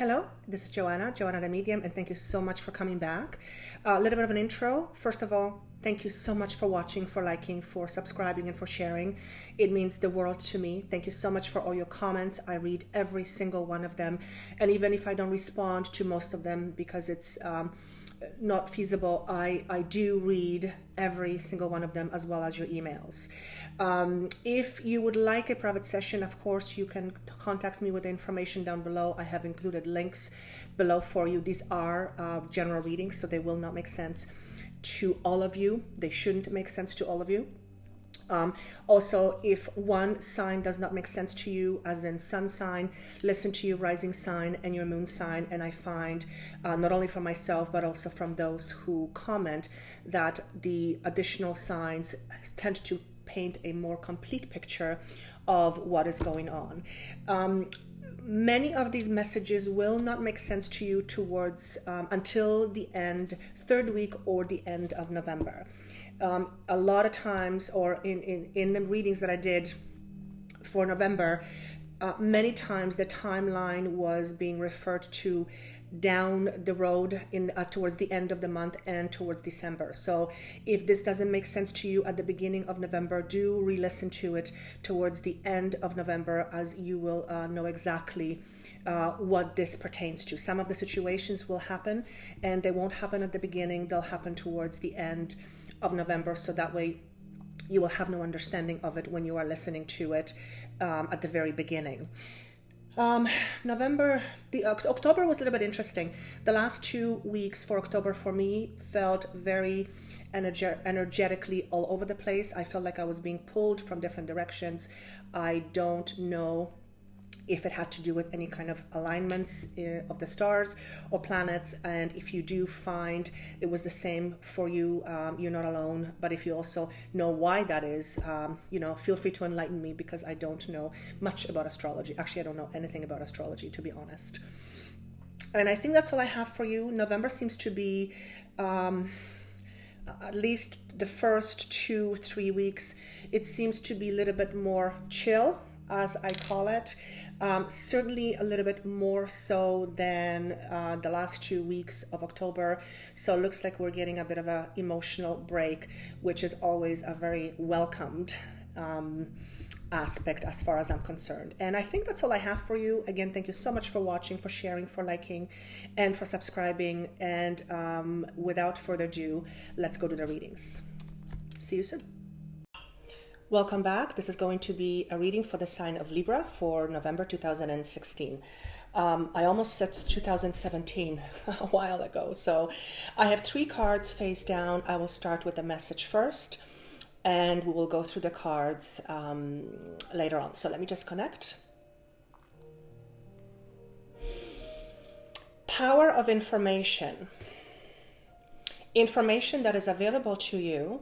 Hello, this is Joanna the Medium, and thank you so much for coming back. A little bit of an intro. First of all, thank you so much for watching, for liking, for subscribing, and for sharing. It means the world to me. Thank you so much for all your comments. I read every single one of them, and even if I don't respond to most of them because it's not feasible, I do read every single one of them, as well as your emails. If you would like a private session, of course, you can contact me with the information down below. I have included links below for you. These are general readings, so they will not make sense to all of you. They shouldn't make sense to all of you. Also, if one sign does not make sense to you, as in sun sign, listen to your rising sign and your moon sign. And I find, not only from myself, but also from those who comment, that the additional signs tend to paint a more complete picture of what is going on. Many of these messages will not make sense to you towards until the third week or the end of November. A lot of times, or in the readings that I did for November, many times the timeline was being referred to down the road towards the end of the month and towards December. So if this doesn't make sense to you at the beginning of November, do re-listen to it towards the end of November, as you will know exactly what this pertains to. Some of the situations will happen, and they won't happen at the beginning. They'll happen towards the end of November, so that way you will have no understanding of it when you are listening to it at the very beginning. October was a little bit interesting. The last 2 weeks for October for me felt very energetically all over the place. I felt like I was being pulled from different directions. I don't know if it had to do with any kind of alignments of the stars or planets, and if you do find it was the same for you, you're not alone. But if you also know why that is, feel free to enlighten me, because I don't know much about astrology. Actually, I don't know anything about astrology, to be honest. And I think that's all I have for you. November seems to be at least the first 2-3 weeks, it seems to be a little bit more chill, as I call it. Certainly a little bit more so than the last 2 weeks of October. So it looks like we're getting a bit of an emotional break, which is always a very welcomed aspect as far as I'm concerned. And I think that's all I have for you. Again, thank you so much for watching, for sharing, for liking, and for subscribing. And without further ado, let's go to the readings. See you soon. Welcome back. This is going to be a reading for the sign of Libra for November 2016. I almost said 2017 a while ago. So I have 3 cards face down. I will start with the message first, and we will go through the cards later on. So let me just connect. Power of information. Information that is available to you.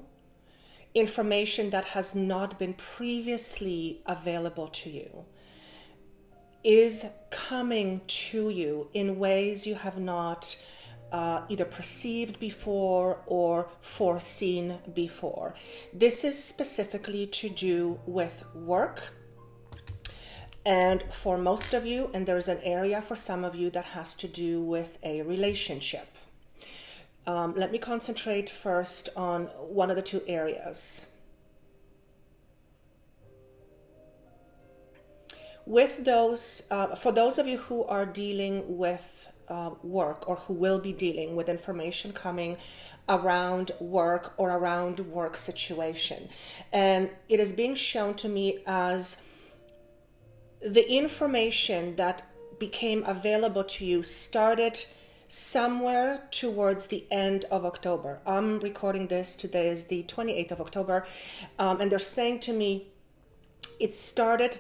Information that has not been previously available to you is coming to you in ways you have not either perceived before or foreseen before. This is specifically to do with work. And for most of you, and there's an area for some of you that has to do with a relationship. Let me concentrate first on one of the 2 areas. With those, for those of you who are dealing with work, or who will be dealing with information coming around work or around work situation, and it is being shown to me as the information that became available to you started somewhere towards the end of October. I'm recording this, today is the 28th of October, and they're saying to me it started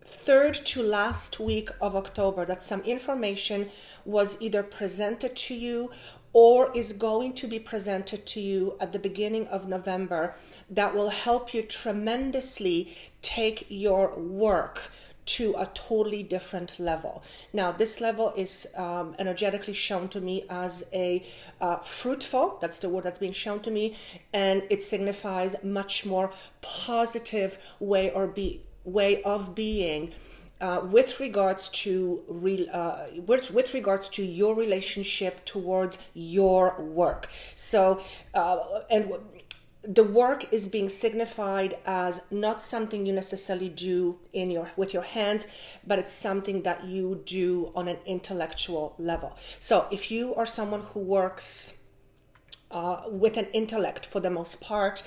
third to last week of October, that some information was either presented to you or is going to be presented to you at the beginning of November that will help you tremendously take your work to a totally different level. Now, this level is energetically shown to me as a fruitful, that's the word that's being shown to me, and it signifies much more positive way of being with regards to with regards to your relationship towards your work. So and the work is being signified as not something you necessarily do with your hands, but it's something that you do on an intellectual level. So if you are someone who works with an intellect for the most part,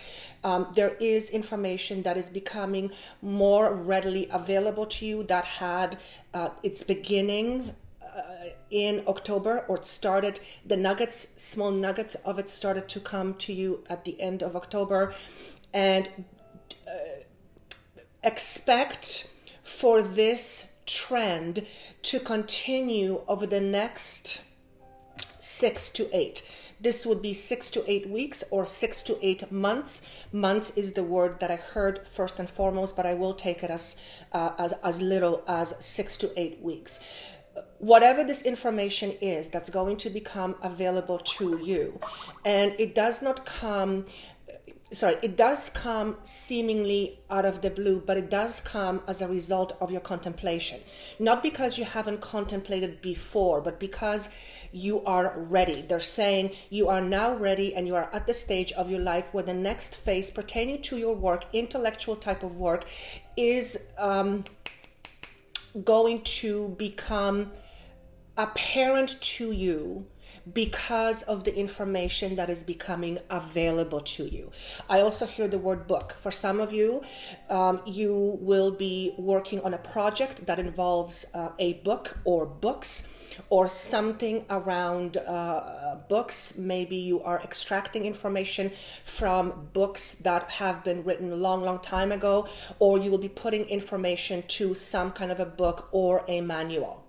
there is information that is becoming more readily available to you that had its beginning in October, or it started, small nuggets of it started to come to you at the end of October. And expect for this trend to continue over the next 6 to 8. This would be 6 to 8 weeks or 6 to 8 months. Months is the word that I heard first and foremost, but I will take it as little as 6 to 8 weeks. Whatever this information is that's going to become available to you, and it does come seemingly out of the blue, but it does come as a result of your contemplation. Not because you haven't contemplated before, but because you are ready. They're saying you are now ready and you are at the stage of your life where the next phase pertaining to your work, intellectual type of work, is going to become apparent to you because of the information that is becoming available to you. I also hear the word book. For some of you, you will be working on a project that involves a book or books, or something around books. Maybe you are extracting information from books that have been written a long time ago, or you will be putting information to some kind of a book or a manual.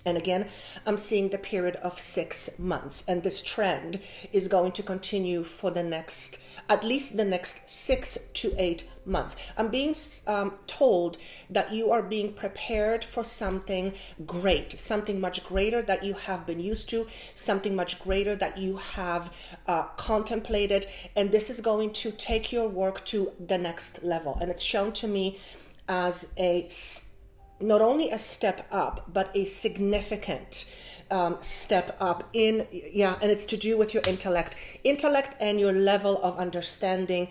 And again, I'm seeing the period of 6 months, and this trend is going to continue for at least the next 6 to 8 months. I'm being told that you are being prepared for something great, something much greater that you have been used to, something much greater that you have contemplated, and this is going to take your work to the next level. And it's shown to me as not only a step up, but a significant step up and it's to do with your intellect and your level of understanding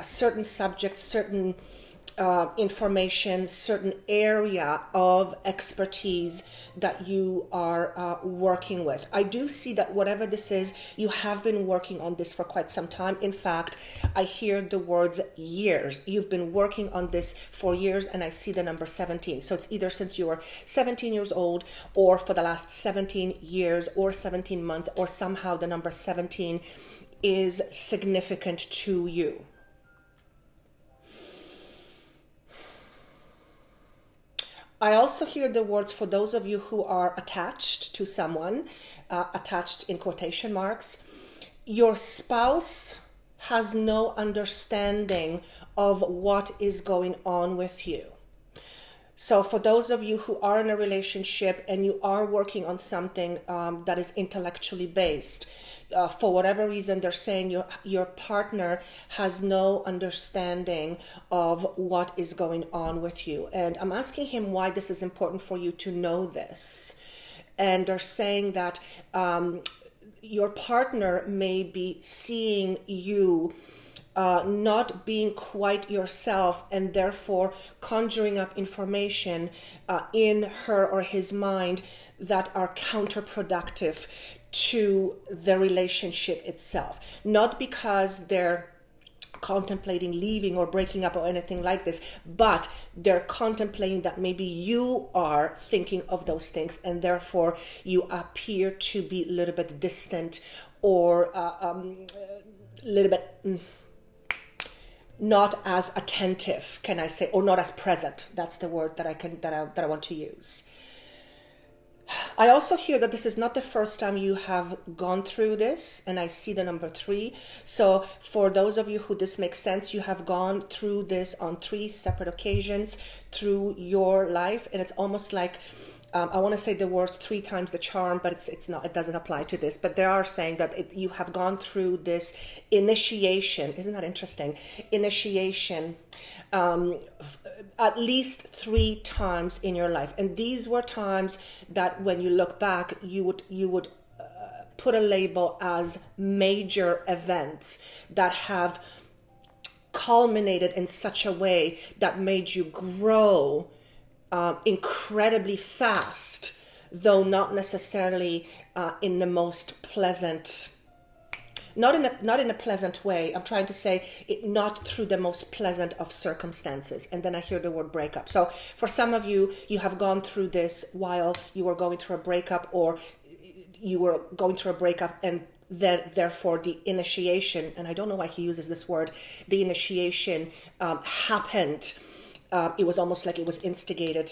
certain subjects, certain information, certain area of expertise that you are working with. I do see that whatever this is, you have been working on this for quite some time. In fact, I hear the words years. You've been working on this for years, and I see the number 17. So it's either since you were 17 years old, or for the last 17 years or 17 months, or somehow the number 17 is significant to you. I also hear the words, for those of you who are attached to someone, attached in quotation marks, your spouse has no understanding of what is going on with you. So for those of you who are in a relationship and you are working on something that is intellectually based, for whatever reason, they're saying your partner has no understanding of what is going on with you. And I'm asking him why this is important for you to know this. And they're saying that your partner may be seeing you not being quite yourself, and therefore conjuring up information in her or his mind that are counterproductive to the relationship itself. Not because they're contemplating leaving or breaking up or anything like this, but they're contemplating that maybe you are thinking of those things, and therefore you appear to be a little bit distant, or a little bit not as attentive, can I say, or not as present. That's the word that I want to use. I also hear that this is not the first time you have gone through this, and I see the number 3. So for those of you who this makes sense, you have gone through this on 3 separate occasions through your life, and it's almost like I want to say the words 3 times the charm, but it's not. It doesn't apply to this. But they are saying that you have gone through this initiation. Isn't that interesting? Initiation at least 3 times in your life. And these were times that when you look back, you would put a label as major events that have culminated in such a way that made you grow incredibly fast, though not necessarily in the most pleasant, not in a pleasant way. I'm trying to say it, not through the most pleasant of circumstances. And then I hear the word breakup. So for some of you, you have gone through this while you were going through a breakup, or you were going through a breakup, and then therefore the initiation, and I don't know why he uses this word, the initiation happened. It was almost like it was instigated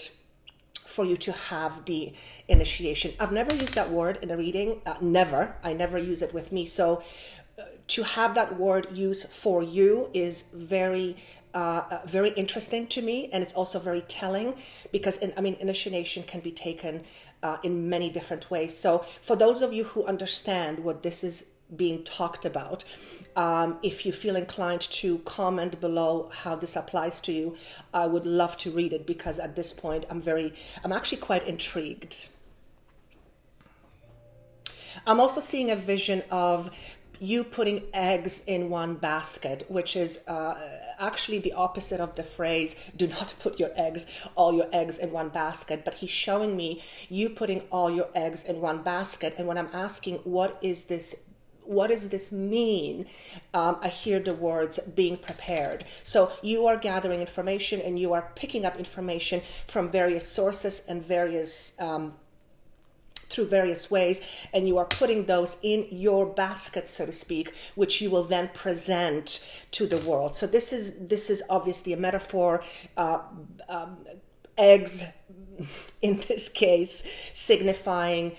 for you to have the initiation. I've never used that word in a reading. Never. I never use it with me. So to have that word used for you is very very interesting to me, and it's also very telling, because initiation can be taken in many different ways. So for those of you who understand what this is being talked about, if you feel inclined to comment below how this applies to you, I would love to read it, because at this point I'm actually quite intrigued. I'm also seeing a vision of you putting eggs in one basket, which is actually the opposite of the phrase, do not put all your eggs in one basket. But he's showing me you putting all your eggs in one basket. And when I'm asking, what does this mean? I hear the words being prepared. So you are gathering information, and you are picking up information from various sources and through various ways, and you are putting those in your basket, so to speak, which you will then present to the world. So this is obviously a metaphor. Eggs, in this case, signifying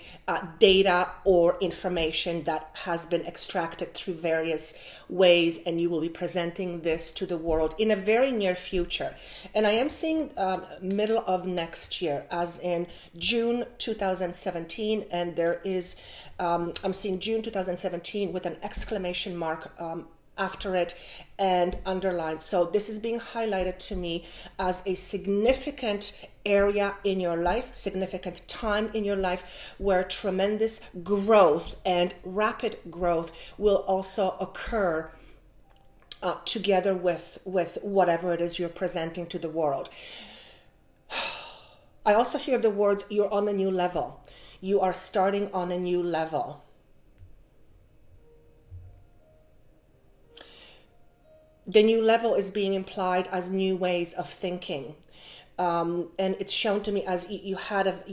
data or information that has been extracted through various ways, and you will be presenting this to the world in a very near future. And I am seeing middle of next year, as in June 2017, and there is, I'm seeing June 2017 with an exclamation mark after it and underlined. So this is being highlighted to me as a significant area in your life, significant time in your life, where tremendous growth and rapid growth will also occur together with whatever it is you're presenting to the world. I also hear the words, you're on a new level. You are starting on a new level. The new level is being implied as new ways of thinking. And it's shown to me as you had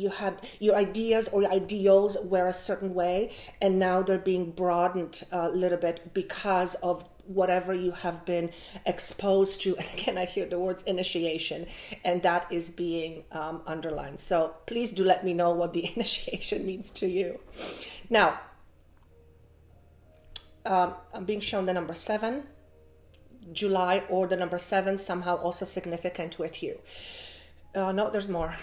your ideas or your ideals were a certain way, and now they're being broadened a little bit because of whatever you have been exposed to. And again, I hear the words initiation, and that is being underlined. So please do let me know what the initiation means to you. Now, I'm being shown the number 7. July, or the number 7, somehow also significant with you. No, there's more.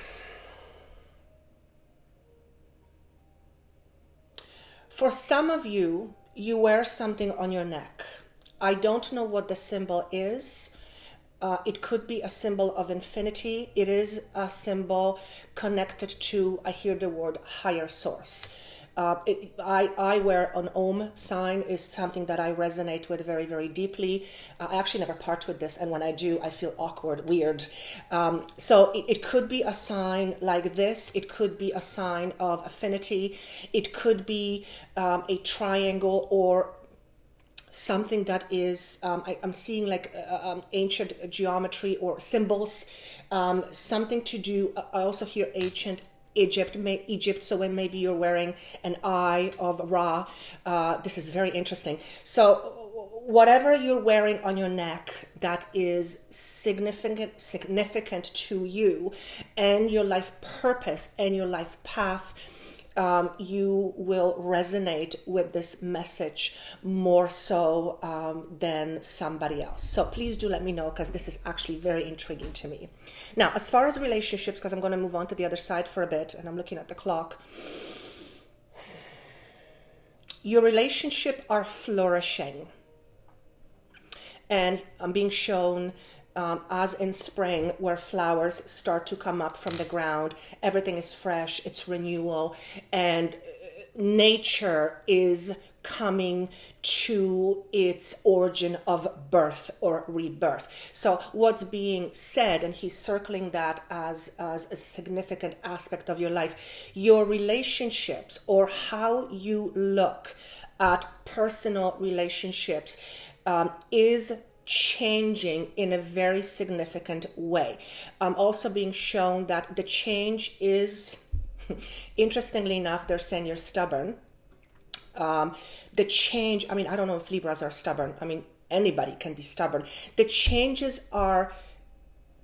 For some of you, you wear something on your neck. I don't know what the symbol is. It could be a symbol of infinity. It is a symbol connected to, I hear the word, higher source. I wear an Om sign, is something that I resonate with very, very deeply. I actually never part with this, and when I do, I feel awkward, weird. So it could be a sign like this. It could be a sign of affinity. It could be a triangle, or something that is, I'm seeing like ancient geometry or symbols, something to do. I also hear ancient Egypt, so when maybe you're wearing an eye of Ra, this is very interesting. So whatever you're wearing on your neck that is significant to you and your life purpose and your life path, you will resonate with this message more so than somebody else. So please do let me know, because this is actually very intriguing to me. Now, as far as relationships, because I'm going to move on to the other side for a bit, and I'm looking at the clock. Your relationship are flourishing. And I'm being shown as in spring, where flowers start to come up from the ground, everything is fresh, it's renewal, and nature is coming to its origin of birth or rebirth. So what's being said, and he's circling that as a significant aspect of your life, your relationships, or how you look at personal relationships, is changing in a very significant way. I'm also being shown that the change is, interestingly enough, they're saying you're stubborn. The change, I mean, I don't know if Libras are stubborn. I mean, anybody can be stubborn. The changes are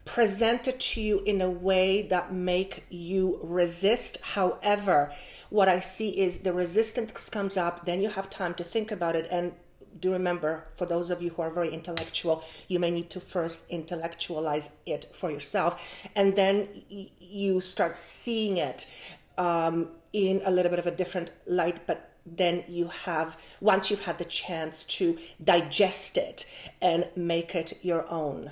presented to you in a way that make you resist. However, what I see is the resistance comes up, then you have time to think about it. And do remember, for those of you who are very intellectual, you may need to first intellectualize it for yourself, and then you start seeing it in a little bit of a different light. But then you have, once you've had the chance to digest it and make it your own.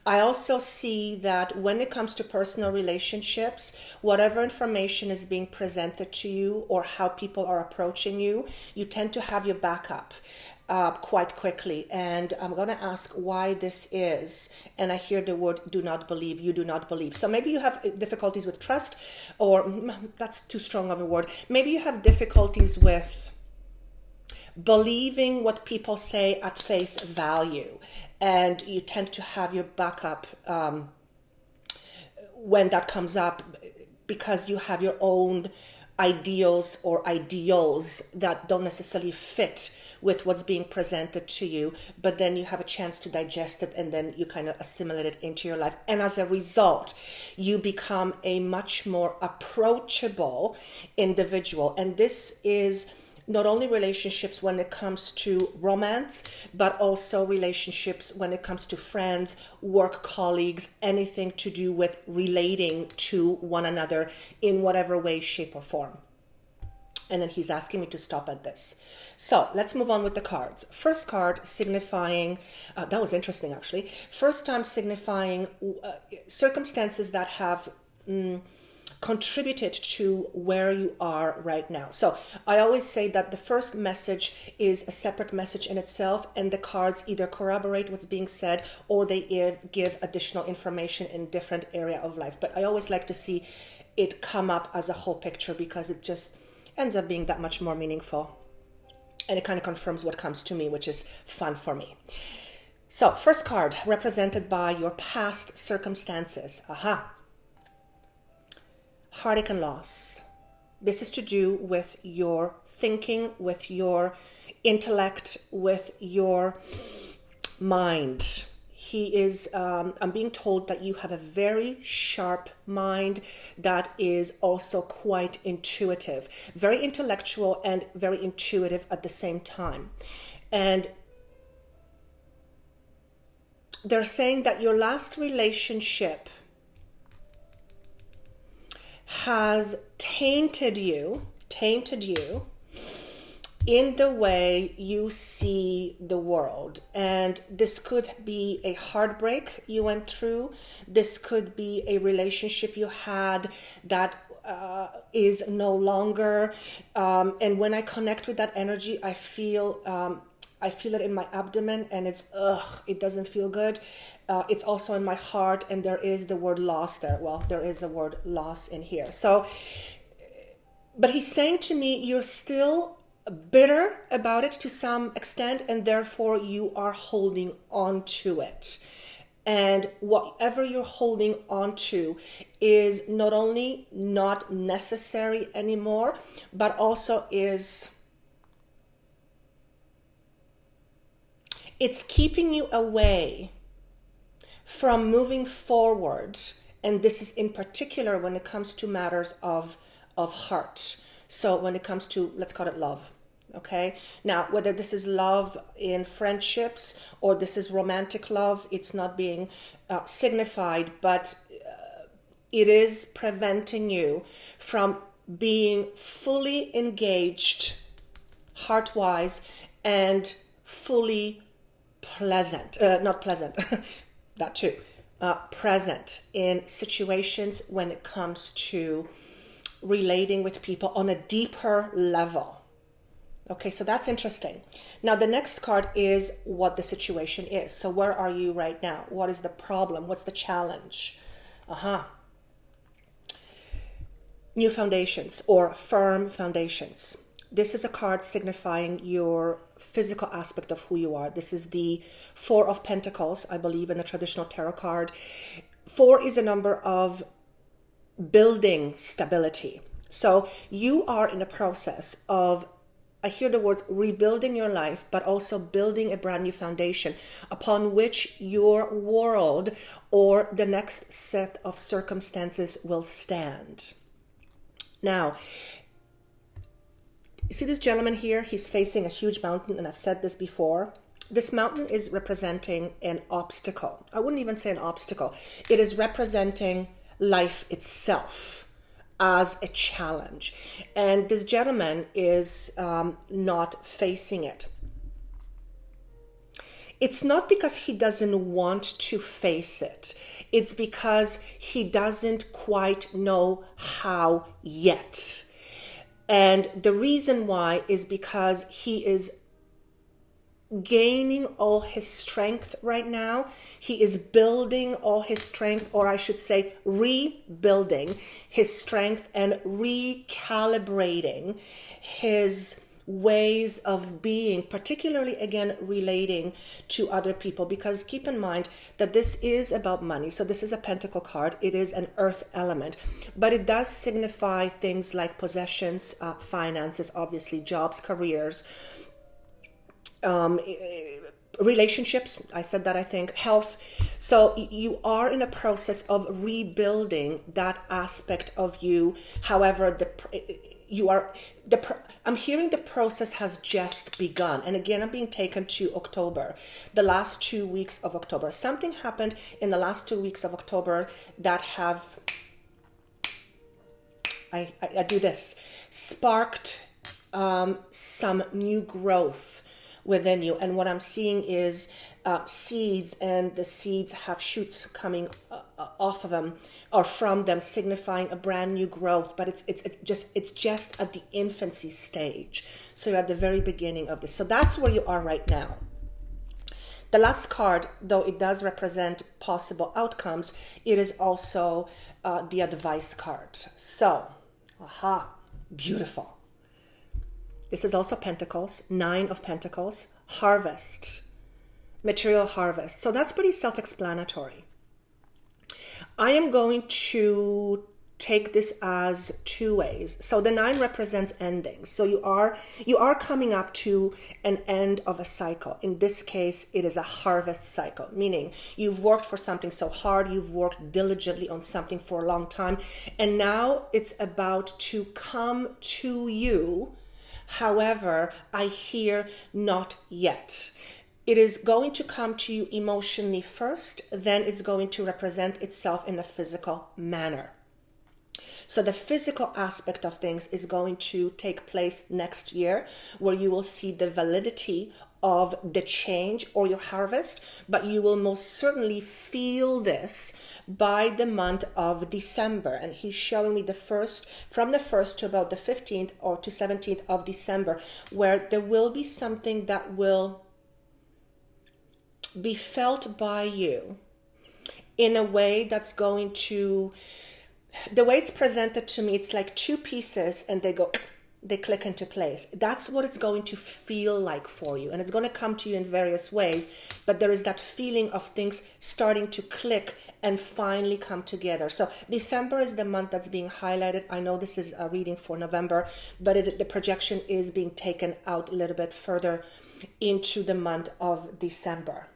I also see that when it comes to personal relationships, whatever information is being presented to you or how people are approaching you, you tend to have your backup quite quickly. And I'm going to ask why this is. And I hear the word do not believe, you do not believe. So maybe you have difficulties with trust, or that's too strong of a word. Maybe you have difficulties with believing what people say at face value, and you tend to have your backup when that comes up, because you have your own ideals or ideals that don't necessarily fit with what's being presented to you, but then you have a chance to digest it, and then you kind of assimilate it into your life. And as a result, you become a much more approachable individual. And this is not only relationships when it comes to romance, but also relationships when it comes to friends, work colleagues, anything to do with relating to one another in whatever way, shape, or form. And then he's asking me to stop at this. So let's move on with the cards. First card signifying, that was interesting actually. First time signifying circumstances that have contributed to where you are right now. So I always say that the first message is a separate message in itself, and the cards either corroborate what's being said or they give additional information in different area of life. But I always like to see it come up as a whole picture, because it just ends up being that much more meaningful. And it kind of confirms what comes to me, which is fun for me. So first card represented by your past circumstances. Heartache and loss. This is to do with your thinking, with your intellect, with your mind. He is, I'm being told that you have a very sharp mind that is also quite intuitive, very intellectual and very intuitive at the same time. And they're saying that your last relationship has tainted you in the way you see the world. And this could be a heartbreak you went through. This could be a relationship you had that is no longer. And when I connect with that energy, I feel it in my abdomen, and it's it doesn't feel good. It's also in my heart, and there is the word loss there. Well, there is a word loss in here. So, but he's saying to me, you're still bitter about it to some extent, and therefore you are holding on to it. And whatever you're holding on to is not only not necessary anymore, but also it's keeping you away from moving forward. And this is in particular when it comes to matters of heart. So when it comes to, let's call it love. Okay. Now, whether this is love in friendships or this is romantic love, it's not being signified, but it is preventing you from being fully engaged heart-wise and fully not pleasant, that too, present in situations when it comes to relating with people on a deeper level. Okay, so that's interesting. Now, the next card is what the situation is. So where are you right now? What is the problem? What's the challenge? New foundations or firm foundations. This is a card signifying your physical aspect of who you are. This is the Four of Pentacles, I believe, in the traditional tarot card. 4 is a number of building stability. So you are in a process of, I hear the words rebuilding your life, but also building a brand new foundation upon which your world or the next set of circumstances will stand. Now, you see this gentleman here? He's facing a huge mountain, and I've said this before. This mountain is representing an obstacle. I wouldn't even say an obstacle. It is representing life itself as a challenge. And this gentleman is not facing it. It's not because he doesn't want to face it. It's because he doesn't quite know how yet. And the reason why is because he is gaining all his strength right now. He is building all his strength, or I should say rebuilding his strength and recalibrating his ways of being, particularly again relating to other people, because keep in mind that this is about money. So this is a pentacle card. It is an earth element, but it does signify things like possessions, finances, obviously jobs, careers, relationships. I said that, I think, health. So you are in a process of rebuilding that aspect of you. However, I'm hearing the process has just begun. And again, I'm being taken to October, the last 2 weeks of October. Something happened in the last 2 weeks of October that have, I do this, sparked some new growth within you. And what I'm seeing is seeds, and the seeds have shoots coming off of them or from them, signifying a brand new growth. But it's just at the infancy stage. So you're at the very beginning of this. So that's where you are right now. The last card, though it does represent possible outcomes, it is also the advice card. So, beautiful. This is also Pentacles, 9 of Pentacles, harvest, material harvest. So that's pretty self-explanatory. I am going to take this as 2 ways. So the 9 represents endings. So you are coming up to an end of a cycle. In this case, it is a harvest cycle, meaning you've worked for something so hard, you've worked diligently on something for a long time, and now it's about to come to you. However, I hear not yet. It is going to come to you emotionally first, then it's going to represent itself in a physical manner. So the physical aspect of things is going to take place next year, where you will see the validity of the change or your harvest, but you will most certainly feel this by the month of December. And he's showing me from the 1st to about the 15th or to 17th of December, where there will be something that will be felt by you in a way that's going to, the way it's presented to me, it's like 2 pieces and they click into place. That's what it's going to feel like for you. And it's going to come to you in various ways, but there is that feeling of things starting to click and finally come together. So December is the month that's being highlighted. I know this is a reading for November, but the projection is being taken out a little bit further into the month of December.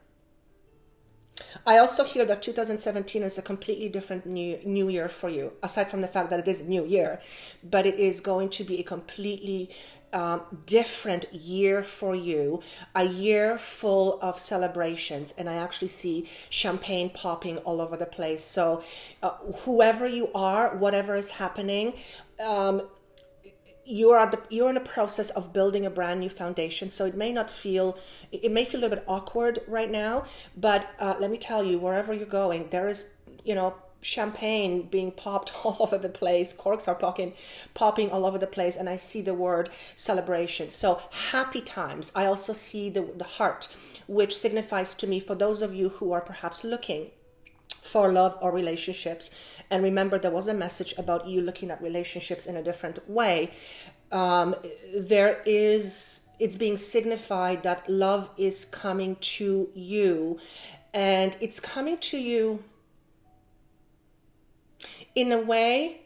I also hear that 2017 is a completely different new year for you, aside from the fact that it is a new year, but it is going to be a completely different year for you, a year full of celebrations. And I actually see champagne popping all over the place. So whoever you are, whatever is happening, you're in a process of building a brand new foundation, so it may feel a little bit awkward right now, but let me tell you, wherever you're going, there is, champagne being popped all over the place, corks are popping all over the place, and I see the word celebration. So happy times. I also see the heart, which signifies to me, for those of you who are perhaps looking for love or relationships, and remember, there was a message about you looking at relationships in a different way. It's being signified that love is coming to you, and it's coming to you in a way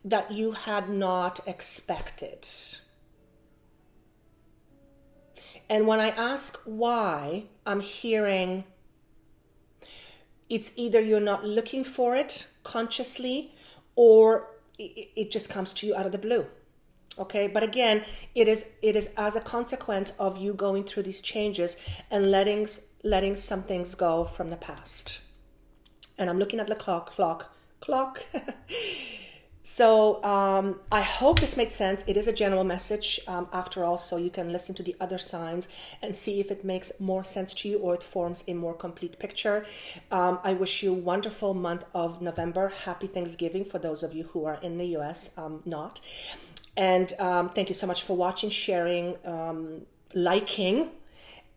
that you had not expected. And when I ask why, I'm hearing it's either you're not looking for it consciously, or it just comes to you out of the blue. Okay, but again, it is as a consequence of you going through these changes and letting some things go from the past. And I'm looking at the clock. So I hope this made sense. It is a general message after all, so you can listen to the other signs and see if it makes more sense to you or it forms a more complete picture. I wish you a wonderful month of November. Happy Thanksgiving for those of you who are in the US, not. And thank you so much for watching, sharing, liking,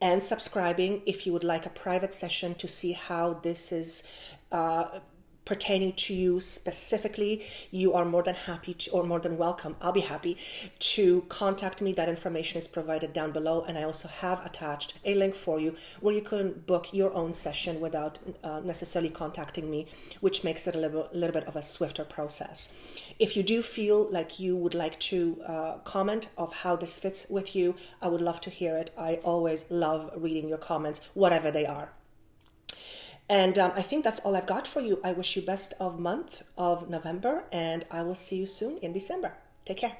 and subscribing. If you would like a private session to see how this is pertaining to you specifically, you are more than happy to, or more than welcome, I'll be happy to contact me. That information is provided down below, and I also have attached a link for you where you can book your own session without necessarily contacting me, which makes it a little bit of a swifter process. If you do feel like you would like to comment of how this fits with you, I would love to hear it. I always love reading your comments, whatever they are. And I think that's all I've got for you. I wish you best of month of November, and I will see you soon in December. Take care.